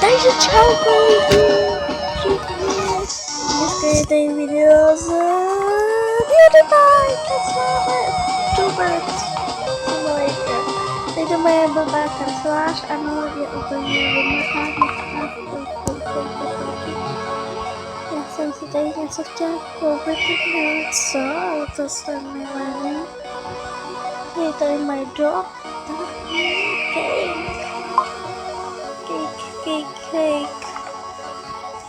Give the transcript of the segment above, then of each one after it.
Takže čauko lidi, všichni, dneska je tady video z PewDiePie, Tubert Simulator. Tady to moje blbá kancelář, ano, je úplně vymrchá. Já jsem si tady něco chtěla koupit, nevím co, ale to se nevím. Je tady můj dog, cake.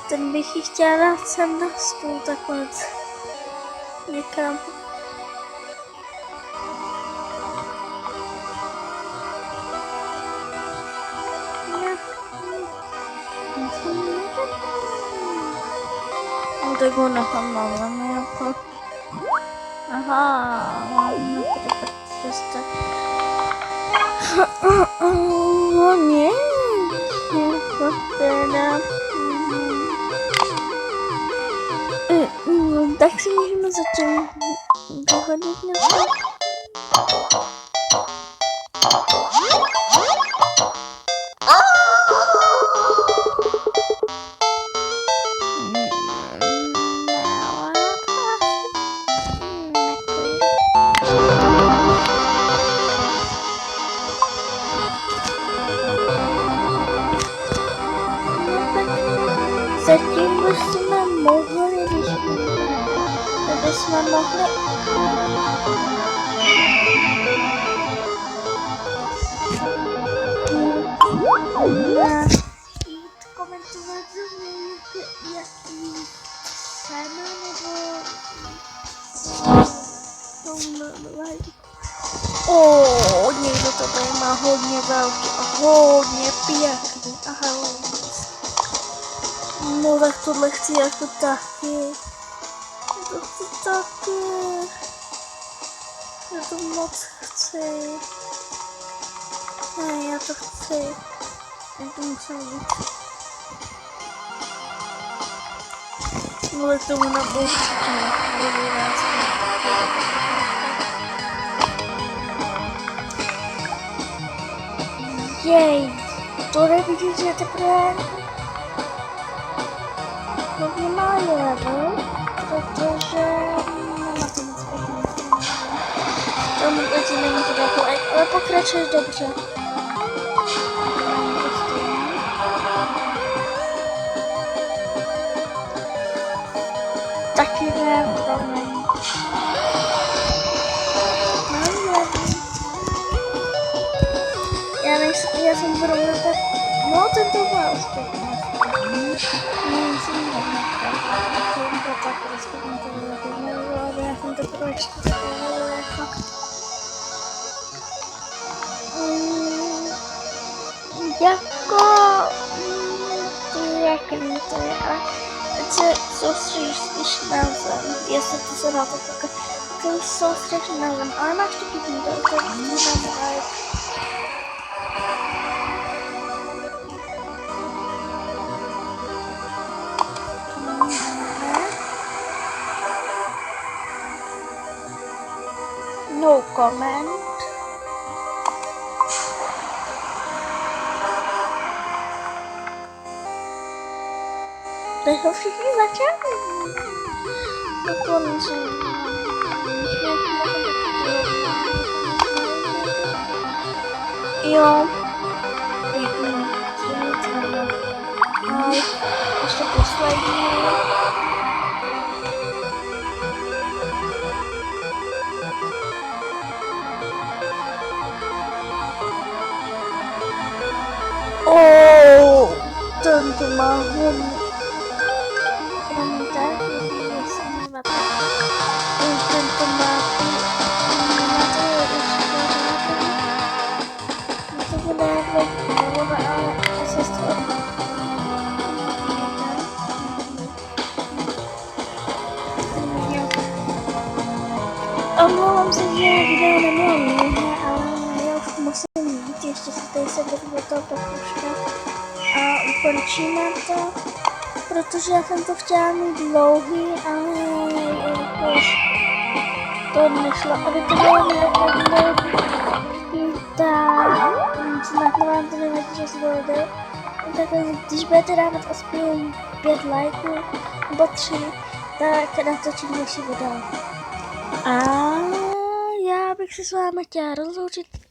Ten bych ji chtěla dát sem na stůl takhle někam. No tak ho nechám máme jako. Aha, no tady prostě. Nie, teda. Tak si můžeme začít dohodit něco. Zatím bychom mohli, kdybychom mohli jít komentovat jaký téma nebo někdo to tady má hodně velký a hodně pěkný a helý. No tak tohle chci jako taky. To chci taky. Já to moc chci. Ne, já to chci. Já to musím jít. Kvůli tomu na božství. Jej, to nevidíš, že teprve hodně malý level, protože nemá to moc pěkný. Tomu lidi nemůžu dát like, ale pokračuješ dobře. Taky ne, promiň. Já jsem zrovna tak, no tento byl zpětný. Já jsem to proč jako jak mi to je, ale teď se soustředíš spíš na zem, jestli ty se dá to pokud když soustředíš na zem, ale máš to chytný, to je no comment. Teď ho všichni začali. Dokončím. Jo. Ještě poslední. Tento má hodně. Promiňte, jestli nemáte. Tento má nemáte určitě to bude jako ale se stvoří. Omlouvám se, že video nebylo dlouhé, ale já už musím jít, ještě si tady se do toho pokuška. A ukončíme to, protože já jsem to chtěla mít dlouhý, ale jakož to nešlo, aby to bylo nějaké dlouhý, tak snad vám to nevadí, že zvolíte. Tak když budete dávat aspoň 5 lajků nebo 3, tak natočím další video. A já bych se s vámi chtěla rozloučit.